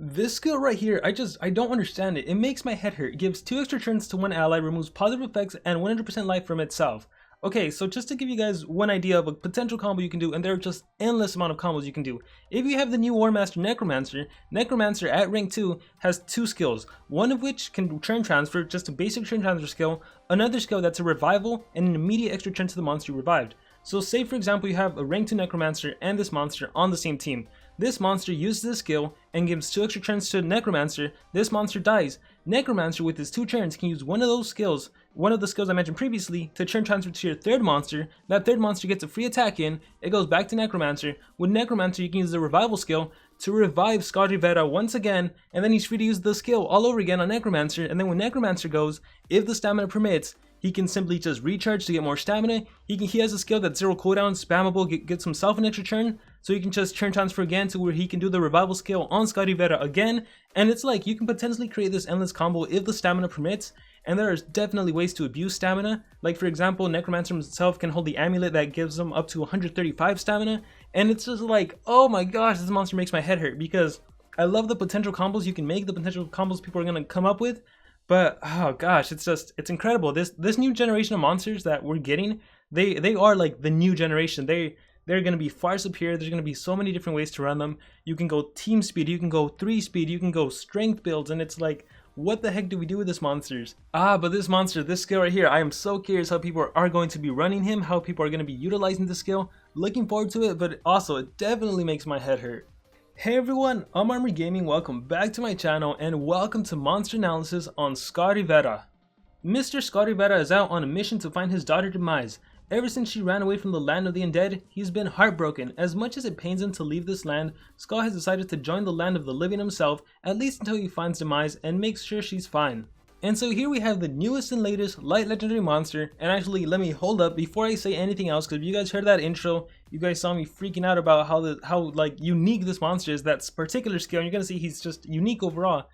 This skill right here, I don't understand it. It makes my head hurt. It gives 2 extra turns to one ally, removes positive effects, and 100% life from itself. Okay, so just to give you guys one idea of a potential combo you can do, and there are just endless amount of combos you can do. If you have the new War Master Necromancer at rank 2 has 2 skills, one of which can turn transfer, just a basic turn transfer skill, another skill that's a revival, and an immediate extra turn to the monster you revived. So say for example you have a rank 2 Necromancer and this monster on the same team. This monster uses this skill and gives 2 extra turns to Necromancer. This monster dies. Necromancer with his 2 turns can use one of those skills, one of the skills I mentioned previously, to turn transfer to your third monster. That third monster gets a free attack in, it goes back to Necromancer. With Necromancer you can use the revival skill to revive Scotty Vera once again, and then he's free to use the skill all over again on Necromancer. And then when Necromancer goes, if the stamina permits, he can simply just recharge to get more stamina. He has a skill that's 0 cooldown, spammable, gets himself an extra turn, so he can just turn transfer again to where he can do the revival skill on Scotty Vera again. And it's like you can potentially create this endless combo if the stamina permits, and there are definitely ways to abuse stamina. Like for example, Necromancer himself can hold the amulet that gives him up to 135 stamina, and it's just like, oh my gosh, this monster makes my head hurt, because I love the potential combos you can make, the potential combos people are going to come up with. But oh gosh, it's incredible. This new generation of monsters that we're getting, they are like the new generation. They're going to be far superior. There's going to be so many different ways to run them. You can go team speed, you can go 3 speed, you can go strength builds, and it's like, what the heck do we do with this monsters? But this monster, this skill right here, I am so curious how people are going to be running him, how people are going to be utilizing this skill. Looking forward to it, but also it definitely makes my head hurt. Hey everyone, I'm Armory Gaming, welcome back to my channel, and welcome to Monster Analysis on Scotty Vera. Mr. Scotty Vera is out on a mission to find his daughter Demise. Ever since she ran away from the land of the undead, he's been heartbroken. As much as it pains him to leave this land, Scott has decided to join the land of the living himself, at least until he finds Demise and makes sure she's fine. And so here we have the newest and latest light legendary monster. And actually, let me hold up before I say anything else, because if you guys heard that intro, you guys saw me freaking out about how like unique this monster is. That particular skill, and you're gonna see he's just unique overall.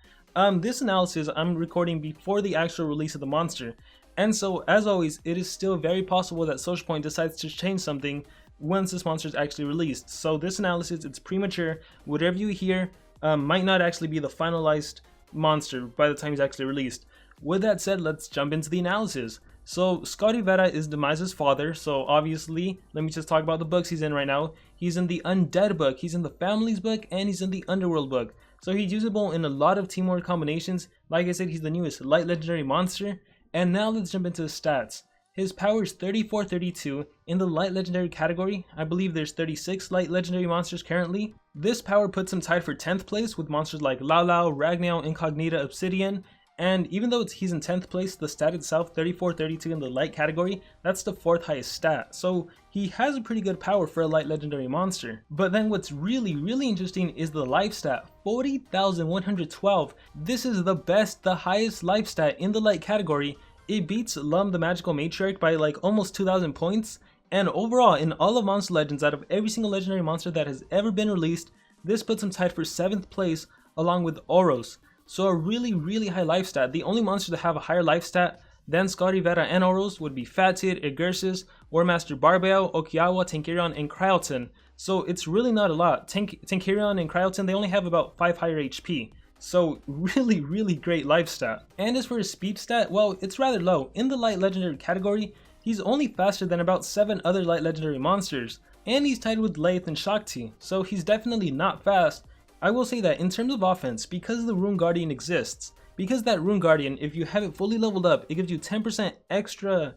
This analysis I'm recording before the actual release of the monster, and so as always, it is still very possible that Social Point decides to change something once this monster is actually released. So this analysis, it's premature. Whatever you hear might not actually be the finalized monster by the time he's actually released. With that said, let's jump into the analysis. So Scotty Vera is Demise's father, so obviously, let me just talk about the books he's in right now. He's in the Undead book, he's in the Families book, and he's in the Underworld book. So he's usable in a lot of teamwork combinations. Like I said, he's the newest light legendary monster. And now let's jump into his stats. His power is 3432 in the light legendary category. I believe there's 36 light legendary monsters currently. This power puts him tied for 10th place with monsters like Lao Lao, Ragnail, Incognita, Obsidian. And even though he's in 10th place, the stat itself, 3432 in the light category, that's the 4th highest stat. So he has a pretty good power for a light legendary monster. But then what's really interesting is the life stat, 40,112. This is the best, the highest life stat in the light category. It beats Lum the Magical Matriarch by like almost 2,000 points. And overall, in all of Monster Legends, out of every single legendary monster that has ever been released, this puts him tied for 7th place along with Oros. So a really high life stat. The only monsters that have a higher life stat than Scotty Vera and Oros would be Fatid, Egursus, Warmaster Barbeo, Okiawa, Tankirion, and Cryoton. So it's really not a lot. Tankirion and Cryoton, they only have about 5 higher HP. So really great life stat. And as for his speed stat, well, it's rather low. In the light legendary category, he's only faster than about 7 other light legendary monsters. And he's tied with Layth and Shakti, so he's definitely not fast. I will say that in terms of offense, because the Rune Guardian exists, because that Rune Guardian, if you have it fully leveled up, it gives you 10% extra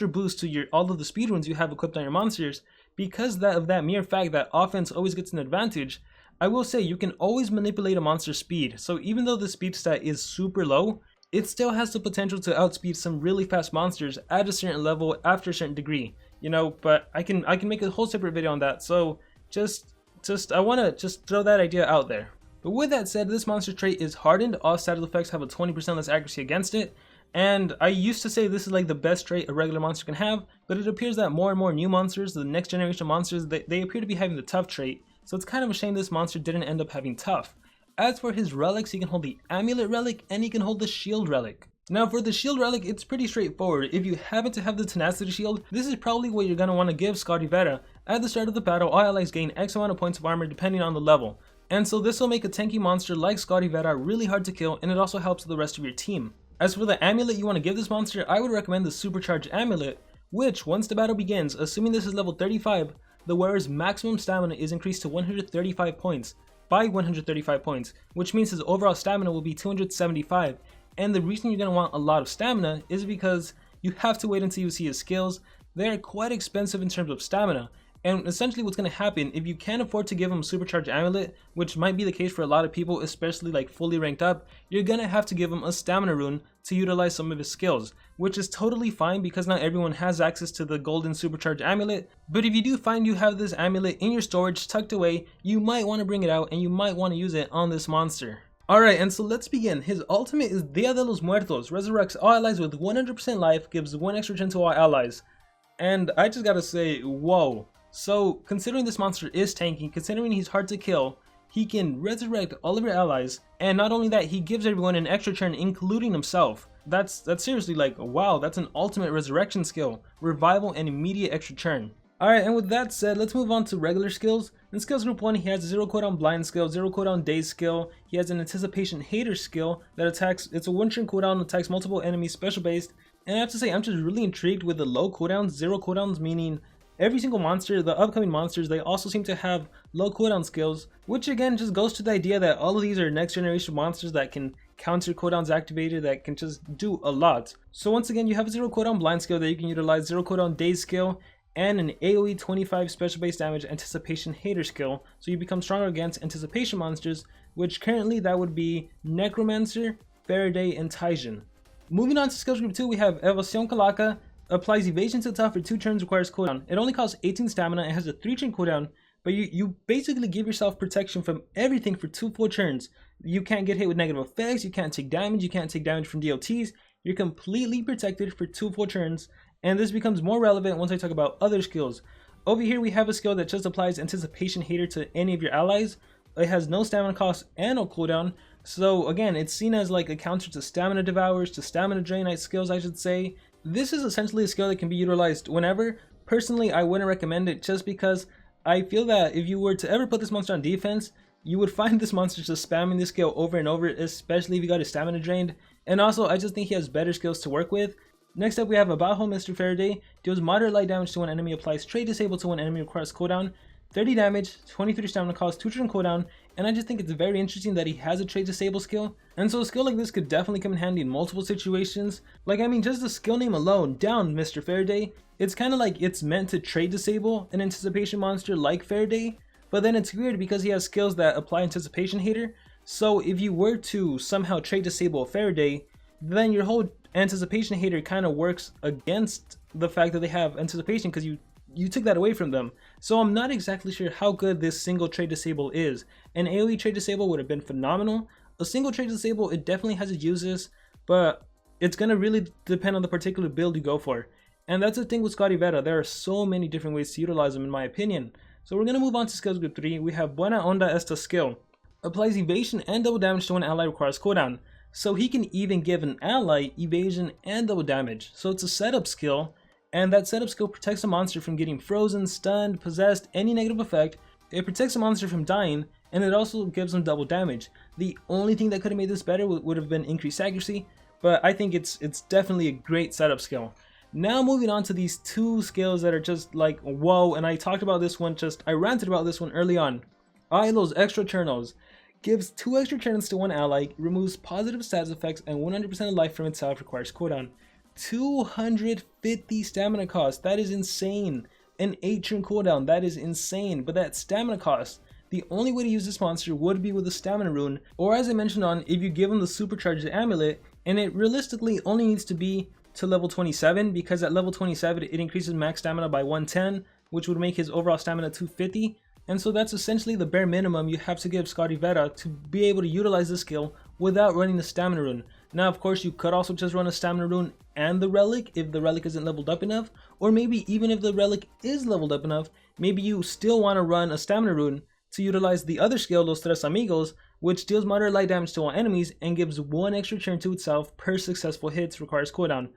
boost to all of the speed runes you have equipped on your monsters. Because of that mere fact that offense always gets an advantage, I will say you can always manipulate a monster's speed. So even though the speed stat is super low, it still has the potential to outspeed some really fast monsters at a certain level after a certain degree. You know, but I can make a whole separate video on that. So I want to just throw that idea out there. But with that said, this monster trait is hardened. All status effects have a 20% less accuracy against it. And I used to say this is like the best trait a regular monster can have, but it appears that more and more new monsters, the next generation monsters, they appear to be having the tough trait. So it's kind of a shame this monster didn't end up having tough. As for his relics, he can hold the Amulet Relic and he can hold the Shield Relic. Now for the Shield Relic, it's pretty straightforward. If you happen to have the Tenacity Shield, this is probably what you're going to want to give Scotty Vera. At the start of the battle, all allies gain X amount of points of armor depending on the level. And so this will make a tanky monster like Scotty Vera really hard to kill, and it also helps the rest of your team. As for the amulet you want to give this monster, I would recommend the Supercharged Amulet, which, once the battle begins, assuming this is level 35, the wearer's maximum stamina is increased to 135 points, by 135 points, which means his overall stamina will be 275, and the reason you're going to want a lot of stamina is because you have to wait until you see his skills. They're quite expensive in terms of stamina, and essentially what's going to happen, if you can't afford to give him Supercharged Amulet, which might be the case for a lot of people, especially like fully ranked up, you're going to have to give him a stamina rune to utilize some of his skills, which is totally fine because not everyone has access to the golden Supercharged Amulet. But if you do find you have this amulet in your storage tucked away, you might want to bring it out and you might want to use it on this monster. Alright, and so let's begin. His ultimate is Dia de los Muertos, resurrects all allies with 100% life, gives 1 extra turn to all allies. And I just gotta say, whoa. So, considering this monster is tanky, considering he's hard to kill, he can resurrect all of your allies, and not only that, he gives everyone an extra turn, including himself. That's seriously like, wow, that's an ultimate resurrection skill, revival and immediate extra turn. Alright, and with that said, let's move on to regular skills. In skills group 1, he has a 0 cooldown blind skill, 0 cooldown daze skill, he has an anticipation hater skill that attacks, it's a 1 turn cooldown, attacks multiple enemies special based, and I have to say, I'm just really intrigued with the low cooldowns, 0 cooldowns, meaning every single monster, the upcoming monsters, they also seem to have low cooldown skills, which again just goes to the idea that all of these are next generation monsters that can counter cooldowns activated, that can just do a lot. So once again, you have a 0 cooldown blind skill that you can utilize, 0 cooldown daze skill, and an AoE 25 special base damage anticipation hater skill, so you become stronger against anticipation monsters, which currently that would be Necromancer, Faraday, and Taijin. Moving on to skills group 2, we have Evasión Calaca. Applies evasion to attack for 2 turns, requires cooldown. It only costs 18 stamina and has a 3 turn cooldown, but you basically give yourself protection from everything for 2 full turns. You can't get hit with negative effects, you can't take damage from DLTs, you're completely protected for 2 full turns, and this becomes more relevant once I talk about other skills. Over here we have a skill that just applies anticipation hater to any of your allies. It has no stamina cost and no cooldown, so again, it's seen as like a counter to stamina devours, to stamina drainite skills I should say. This is essentially a skill that can be utilized whenever. Personally, I wouldn't recommend it just because I feel that if you were to ever put this monster on defense, you would find this monster just spamming this skill over and over, especially if you got his stamina drained. And also, I just think he has better skills to work with. Next up, we have Abajo Mr. Faraday. Deals moderate light damage to one enemy, applies trait disable to one enemy, requires cooldown. 30 damage, 23 stamina cost, 2 turn cooldown, and I just think it's very interesting that he has a trait disable skill. And so a skill like this could definitely come in handy in multiple situations. Like, I mean, just the skill name alone, down Mr. Faraday, it's kind of like it's meant to trait disable an anticipation monster like Faraday, but then it's weird because he has skills that apply anticipation hater. So if you were to somehow trait disable a Faraday, then your whole anticipation hater kind of works against the fact that they have anticipation because you took that away from them. So I'm not exactly sure how good this single trait disable is. An AoE trait disable would have been phenomenal. A single trait disable, it definitely has its uses, but it's gonna really depend on the particular build you go for. And that's the thing with Scotty Vera, there are so many different ways to utilize them in my opinion. So we're gonna move on to skills group 3. We have Buena Onda Esta skill. Applies evasion and double damage to an ally, requires cooldown. So he can even give an ally evasion and double damage. So it's a setup skill, and that setup skill protects a monster from getting frozen, stunned, possessed, any negative effect. It protects a monster from dying, and it also gives them double damage. The only thing that could have made this better would have been increased accuracy, but I think it's definitely a great setup skill. Now moving on to these 2 skills that are just like whoa, and I talked about this one, I ranted about this one early on. Ailos Extra Turnos. Gives 2 extra turns to one ally, removes positive stats effects, and 100% of life from itself, requires cooldown. 250 stamina cost, that is insane. An 8 turn cooldown, that is insane. But that stamina cost, the only way to use this monster would be with a stamina rune, or as I mentioned on, if you give him the supercharged amulet, and it realistically only needs to be to level 27, because at level 27 it increases max stamina by 110, which would make his overall stamina 250. And so that's essentially the bare minimum you have to give Scotty Vera to be able to utilize the skill without running the stamina rune. Now of course you could also just run a stamina rune and the relic if the relic isn't leveled up enough, or maybe even if the relic is leveled up enough, maybe you still want to run a stamina rune to utilize the other skill, Los Tres Amigos, which deals moderate light damage to all enemies and gives 1 extra turn to itself per successful hits, requires cooldown.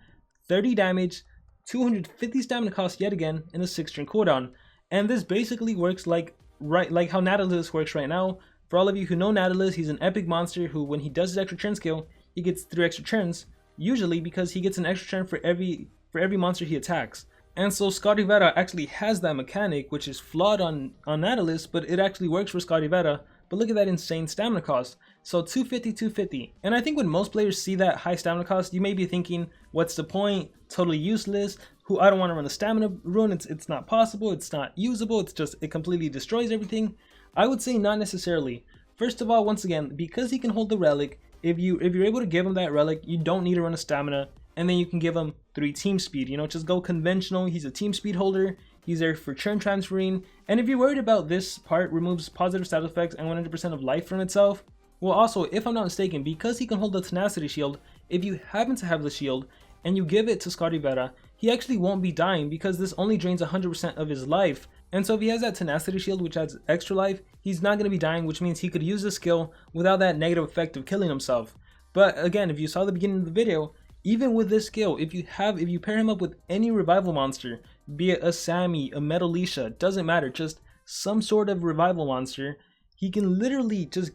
30 damage, 250 stamina cost yet again, and a 6 turn cooldown. And this basically works like how Natalis works right now. For all of you who know Nautilus, he's an epic monster who, when he does his extra turn skill, he gets 3 extra turns, usually because he gets an extra turn for every monster he attacks. And so Scotty Vera actually has that mechanic, which is flawed on Nautilus, but it actually works for Scotty Vera. But look at that insane stamina cost. So 250, 250. And I think when most players see that high stamina cost, you may be thinking, what's the point? Totally useless. I don't want to run a stamina rune. It's not possible. It's not usable. It completely destroys everything. I would say not necessarily. First of all, once again, because he can hold the relic, if you're able to give him that relic, you don't need to run a stamina, and then you can give him 3 team speed. You know, just go conventional. He's a team speed holder. He's there for turn transferring. And if you're worried about this part removes positive status effects and 100% of life from itself, well, also, if I'm not mistaken, because he can hold the tenacity shield, if you happen to have the shield and you give it to Scotty Vera, he actually won't be dying because this only drains 100% of his life. And so if he has that tenacity shield, which adds extra life, he's not going to be dying, which means he could use the skill without that negative effect of killing himself. But again, if you saw the beginning of the video, even with this skill, if you pair him up with any revival monster, be it a Sammy, a Metalisha, doesn't matter, just some sort of revival monster, he can literally just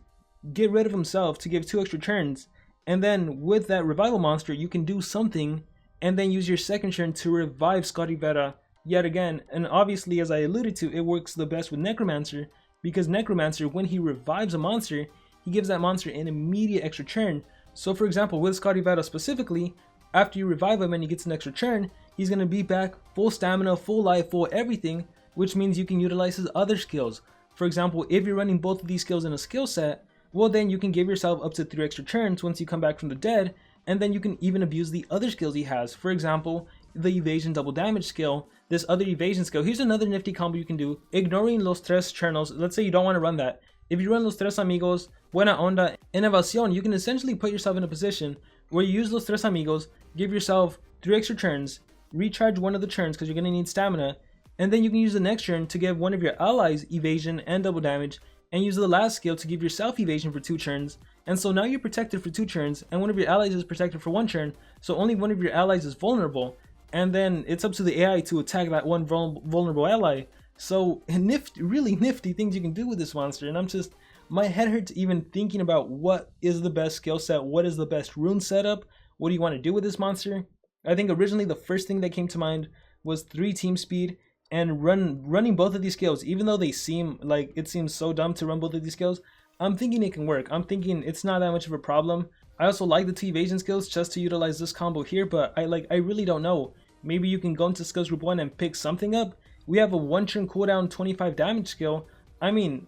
get rid of himself to give 2 extra turns. And then with that revival monster, you can do something and then use your second turn to revive Scotty Vera yet again. And obviously, as I alluded to, it works the best with Necromancer, because Necromancer, when he revives a monster, he gives that monster an immediate extra turn. So for example, with Scotty Vera specifically, after you revive him and he gets an extra turn, he's going to be back full stamina, full life, full everything, which means you can utilize his other skills. For example, if you're running both of these skills in a skill set, well then you can give yourself up to 3 extra turns once you come back from the dead, and then you can even abuse the other skills he has. For example, the evasion double damage skill, this other evasion skill. Here's another nifty combo you can do, ignoring los tres churnos. Let's say you don't want to run that. If you run los tres amigos, buena onda, and evasión, you can essentially put yourself in a position where you use los tres amigos, give yourself 3 extra turns, recharge one of the turns because you're going to need stamina, and then you can use the next turn to give one of your allies evasion and double damage, and use the last skill to give yourself evasion for 2 turns. And so now you're protected for 2 turns, and one of your allies is protected for 1 turn, so only one of your allies is vulnerable, and then it's up to the AI to attack that one vulnerable ally. So really nifty things you can do with this monster, and my head hurts even thinking about what is the best skill set, what is the best rune setup, what do you want to do with this monster. I think originally the first thing that came to mind was 3 team speed, and running both of these skills, even though it seems so dumb to run both of these skills, I'm thinking it can work. I'm thinking it's not that much of a problem. I also like the 2 evasion skills just to utilize this combo here, but I really don't know. Maybe you can go into skills group 1 and pick something up. We have a 1 turn cooldown 25 damage skill. I mean,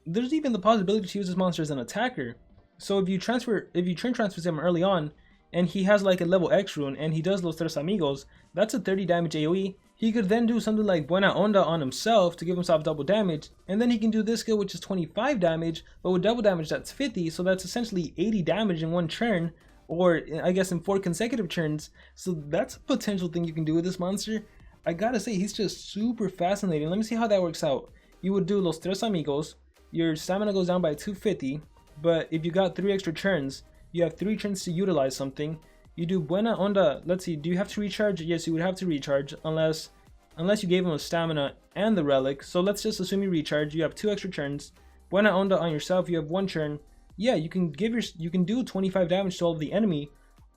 there's even the possibility to use this monster as an attacker. So if you turn transfer him early on, and he has like a level X rune, and he does los tres amigos, that's a 30 damage AoE. He could then do something like buena onda on himself to give himself double damage, and then he can do this skill, which is 25 damage, but with double damage that's 50, so that's essentially 80 damage in 1 turn, or I guess in 4 consecutive turns. So that's a potential thing you can do with this monster. I gotta say, he's just super fascinating. Let me see how that works out. You would do los tres amigos, your stamina goes down by 250, but if you got 3 extra turns, you have 3 turns to utilize something. You do buena onda. Let's see, do you have to recharge? Yes, you would have to recharge unless you gave him a stamina and the relic. So let's just assume you recharge. You have 2 extra turns. Buena onda on yourself, you have 1 turn. Yeah, you can do 25 damage to all of the enemy,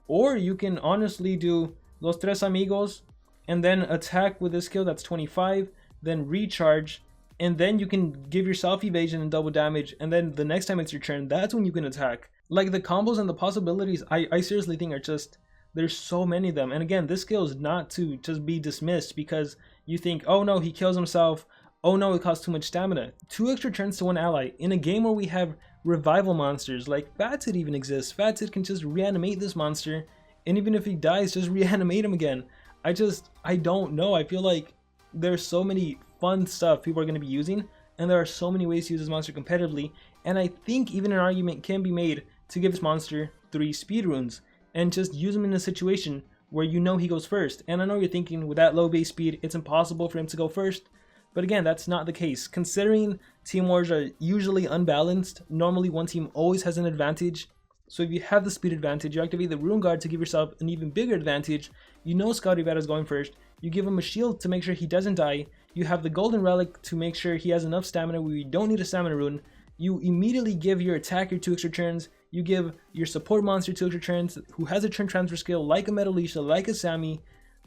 or you can honestly do los tres amigos and then attack with this skill that's 25, then recharge, and then you can give yourself evasion and double damage, and then the next time it's your turn, that's when you can attack. Like, the combos and the possibilities, I seriously think are just, there's so many of them. And again, this skill is not to just be dismissed because you think, oh no, he kills himself, oh no, it costs too much stamina. 2 extra turns to 1 ally in a game where we have revival monsters, like Fatid even exists. Fatid can just reanimate this monster, and even if he dies, just reanimate him again. I don't know. I feel like there's so many fun stuff people are going to be using, and there are so many ways to use this monster competitively, and I think even an argument can be made to give this monster 3 speed runes and just use him in a situation where you know he goes first. And I know you're thinking, with that low base speed, it's impossible for him to go first, but again, that's not the case. Considering team wars are usually unbalanced, normally one team always has an advantage. So if you have the speed advantage, you activate the rune guard to give yourself an even bigger advantage. You know Scotty Vera is going first, you give him a shield to make sure he doesn't die, you have the golden relic to make sure he has enough stamina where you don't need a stamina rune, you immediately give your attacker 2 extra turns, you give your support monster 2 extra turns who has a turn transfer skill like a Metalisha, like a Sammy.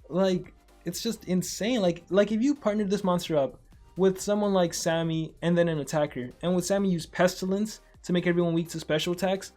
Like, it's just insane. Like if you partnered this monster up with someone like Sammy and then an attacker, and with Sammy use Pestilence to make everyone weak to special attacks,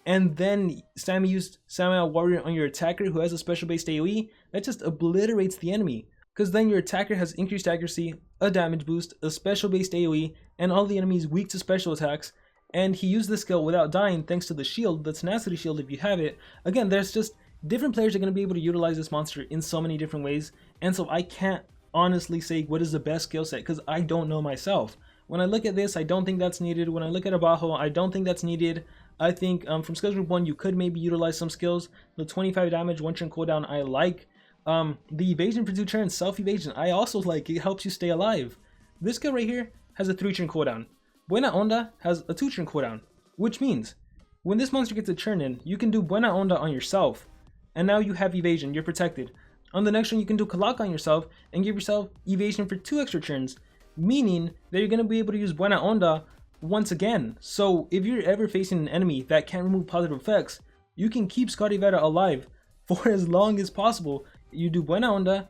and then Sammy used Samurai Warrior on your attacker who has a special based AoE, that just obliterates the enemy. Because then your attacker has increased accuracy, a damage boost, a special based AoE, and all the enemies weak to special attacks. And he used this skill without dying thanks to the shield, the tenacity shield if you have it. Again, there's just different players are going to be able to utilize this monster in so many different ways. And so I can't honestly say what is the best skill set because I don't know myself. When I look at this, I don't think that's needed. When I look at Abajo, I don't think that's needed. I think from skills group 1, you could maybe utilize some skills. The 25 damage, 1 turn cooldown, I like. The evasion for 2 turns, self-evasion, I also like. It helps you stay alive. This skill right here has a 3 turn cooldown. Buena Onda has a 2 turn cooldown, which means when this monster gets a turn in, you can do Buena Onda on yourself. And now you have evasion, you're protected. On the next turn, you can do Kalaka on yourself and give yourself evasion for 2 extra turns, meaning that you're going to be able to use Buena Onda once again. So if you're ever facing an enemy that can't remove positive effects, you can keep Scotty Vera alive for as long as possible. You do Buena Onda,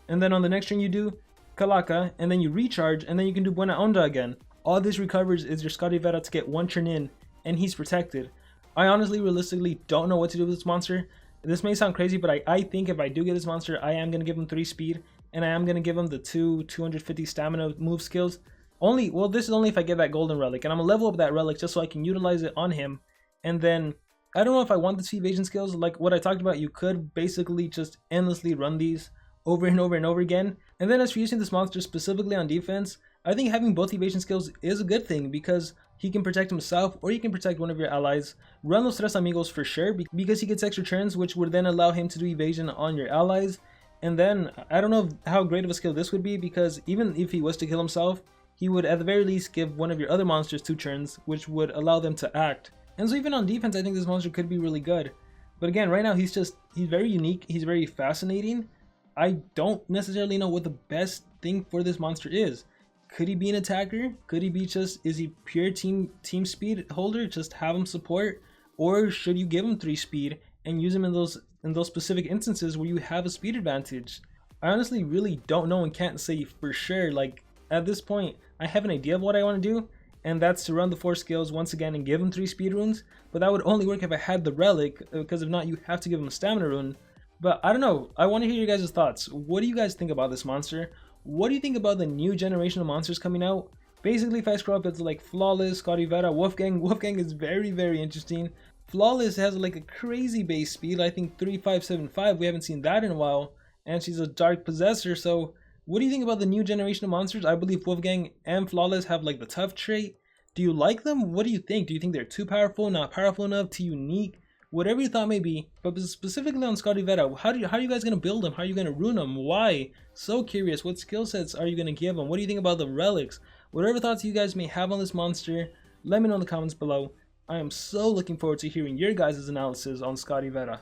and then on the next turn you do Kalaka, and then you recharge, and then you can do Buena Onda again. All this recovers is your Scotty Vera to get 1 turn in, and he's protected. I honestly, realistically, don't know what to do with this monster. This may sound crazy, but I think if I do get this monster, I am going to give him 3 speed, and I am going to give him the 250 stamina move skills. Well, this is only if I get that golden relic, and I'm going to level up that relic just so I can utilize it on him. And then, I don't know if I want the 2 evasion skills. Like what I talked about, you could basically just endlessly run these over and over and over again. And then as for using this monster specifically on defense, I think having both evasion skills is a good thing because he can protect himself or he can protect one of your allies. Run los tres amigos for sure because he gets extra turns, which would then allow him to do evasion on your allies. And then I don't know how great of a skill this would be because even if he was to kill himself, he would at the very least give one of your other monsters 2 turns, which would allow them to act. And so even on defense, I think this monster could be really good. But again, right now he's very unique, he's very fascinating. I don't necessarily know what the best thing for this monster is. Could he be an attacker? Could he be is he pure team speed holder? Just have him support? Or should you give him 3 speed and use him in those specific instances where you have a speed advantage? I honestly really don't know and can't say for sure. Like at this point, I have an idea of what I want to do, and that's to run the 4 skills once again and give him 3 speed runes. But that would only work if I had the relic, because if not, you have to give him a stamina rune. But I don't know. I want to hear your guys' thoughts. What do you guys think about this monster? What do you think about the new generation of monsters coming out? Basically, if I scroll up, it's like Flawless, Scotty Vera, Wolfgang. Wolfgang is very, very interesting. Flawless has like a crazy base speed, I think 3575. We haven't seen that in a while. And she's a dark possessor. So what do you think about the new generation of monsters? I believe Wolfgang and Flawless have like the tough trait. Do you like them? What do you think? Do you think they're too powerful, not powerful enough, too unique? Whatever your thought may be, but specifically on Scotty Vera, how are you guys going to build him? How are you going to rune him? Why? So curious. What skill sets are you going to give him? What do you think about the relics? Whatever thoughts you guys may have on this monster, let me know in the comments below. I am so looking forward to hearing your guys' analysis on Scotty Vera.